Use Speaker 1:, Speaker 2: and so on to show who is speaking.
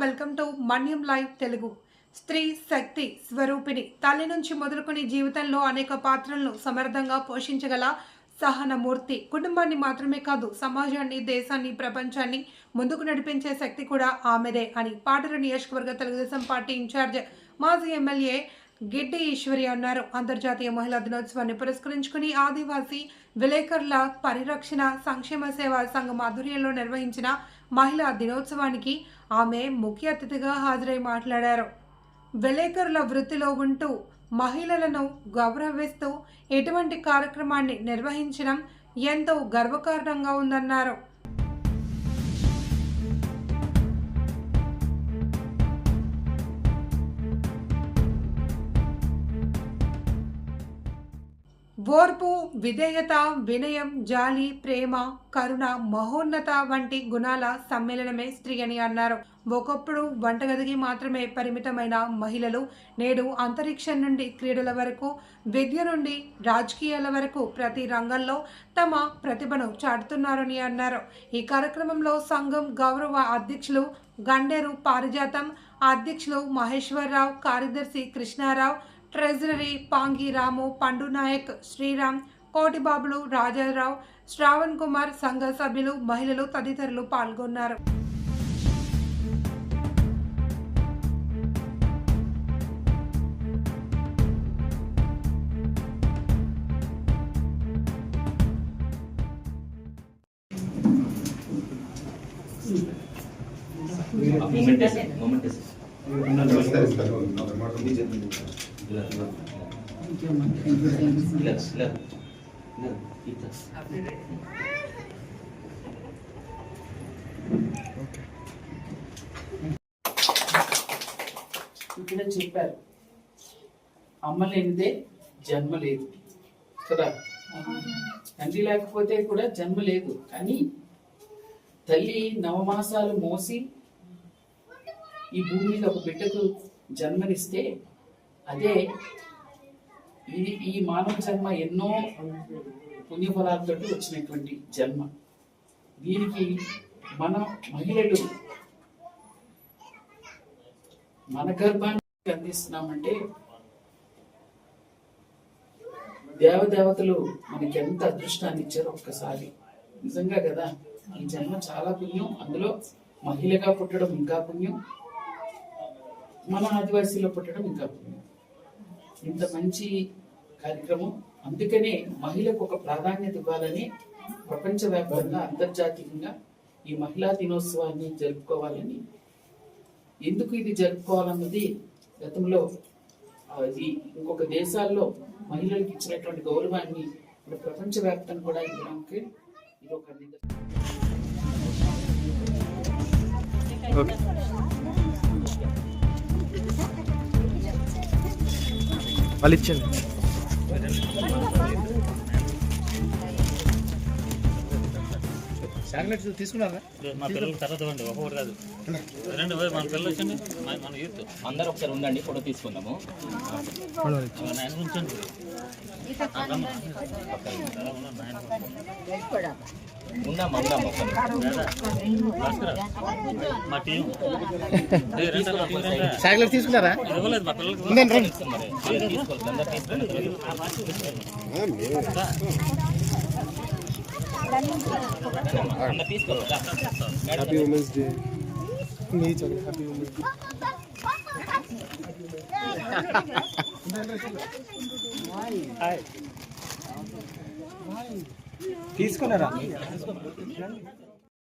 Speaker 1: Welcome to Manyam live Telugu. స్త్రీ శక్తి స్వరూపిణి, తల్లి నుంచి మొదలుకొని జీవితంలో అనేక పాత్రలను సమర్థంగా పోషించగల సహనమూర్తి. కుటుంబాన్ని మాత్రమే కాదు, సమాజాన్ని, దేశాన్ని, ప్రపంచాన్ని ముందుకు నడిపించే శక్తి కూడా ఆమెదే అని పాటూరు నియోజకవర్గ తెలుగుదేశం పార్టీ ఇన్ఛార్జ్ మాజీ ఎమ్మెల్యే గిడ్డి ఈశ్వరి అన్నారు. అంతర్జాతీయ మహిళా దినోత్సవాన్ని పురస్కరించుకుని ఆదివాసీ విలేకరుల పరిరక్షణ సంక్షేమ సేవా సంఘం ఆధ్వర్యంలో నిర్వహించిన మహిళా దినోత్సవానికి ఆమె ముఖ్య అతిథిగా హాజరై మాట్లాడారు. విలేకరుల వృత్తిలో ఉంటూ మహిళలను గౌరవిస్తూ ఎటువంటి కార్యక్రమాన్ని నిర్వహించడం ఎంతో గర్వకారణంగా ఉందన్నారు. ఓర్పు, విధేయత, వినయం, జాలి, ప్రేమ, కరుణ, మహోన్నత వంటి గుణాల సమ్మేళనమే స్త్రీ అని అన్నారు. ఒకప్పుడు వంటగదికి మాత్రమే పరిమితమైన మహిళలు నేడు అంతరిక్షం నుండి క్రీడల వరకు, విద్య నుండి రాజకీయాల వరకు ప్రతి రంగంలో తమ ప్రతిభను చాటుతున్నారని అన్నారు. ఈ కార్యక్రమంలో సంఘం గౌరవ అధ్యక్షులు గండేరు పారిజాతం, అధ్యక్షులు మహేశ్వరరావు, కార్యదర్శి కృష్ణారావు, ట్రెజరీ పాంగి రాము, పండు నాయక్, శ్రీరామ్, కోటిబాబులు, రాజారావు, శ్రావణ్ కుమార్, సంఘ సభ్యులు, మహిళలు తదితరులు పాల్గొన్నారు.
Speaker 2: ఇక్కడ చెప్పారు, అమ్మ లేనిదే జన్మ లేదు కదా. తండ్రి లేకపోతే కూడా జన్మ లేదు. కానీ తల్లి నవమాసాలు మోసి ఈ భూమి మీద ఒక బిడ్డకు జన్మనిస్తే అదే ఈ మానవ జన్మ ఎన్నో పుణ్యఫలాలతో వచ్చినటువంటి జన్మ. దీనికి మన మహిళలు మన గర్భాన్ని అందిస్తున్నామంటే దేవదేవతలు మనకి ఎంత అదృష్టాన్ని ఇచ్చారో ఒక్కసారి. నిజంగా కదా, ఈ జన్మ చాలా పుణ్యం. అందులో మహిళగా పుట్టడం ఇంకా పుణ్యం, మన ఆదివాసీలో పుట్టడం ఇంకా పుణ్యం. ఇంత మంచి కార్యక్రమం. అందుకనే మహిళకు ఒక ప్రాధాన్యత ఇవ్వాలని ప్రపంచవ్యాప్తంగా అంతర్జాతీయంగా ఈ మహిళా దినోత్సవాన్ని జరుపుకోవాలని, ఎందుకు ఇది జరుపుకోవాలన్నది గతంలో ఇంకొక దేశాల్లో మహిళలకు ఇచ్చినటువంటి గౌరవాన్ని ఇప్పుడు ప్రపంచవ్యాప్తంగా కూడా ఇవ్వడానికి ఇది ఒక
Speaker 3: వాళ్ళు ఇచ్చింది. చాక్లెట్స్ తీసుకున్నారా?
Speaker 4: మా పిల్లలు తర్వాత ఇవ్వండి, ఒక్కొక్కటి కాదు రెండు. మన పిల్లలు వచ్చండి, మన యూత్
Speaker 5: అందరూ ఒకసారి ఉండండి, ఫోటో తీసుకుందాము.
Speaker 4: ఉంచండి. మా టీం
Speaker 3: చాక్లెట్ తీసుకున్నారా?
Speaker 4: ఇవ్వలేదు మా పిల్లలకి.
Speaker 3: Happy women's day. Happy women's day. తీసుకున్నారా?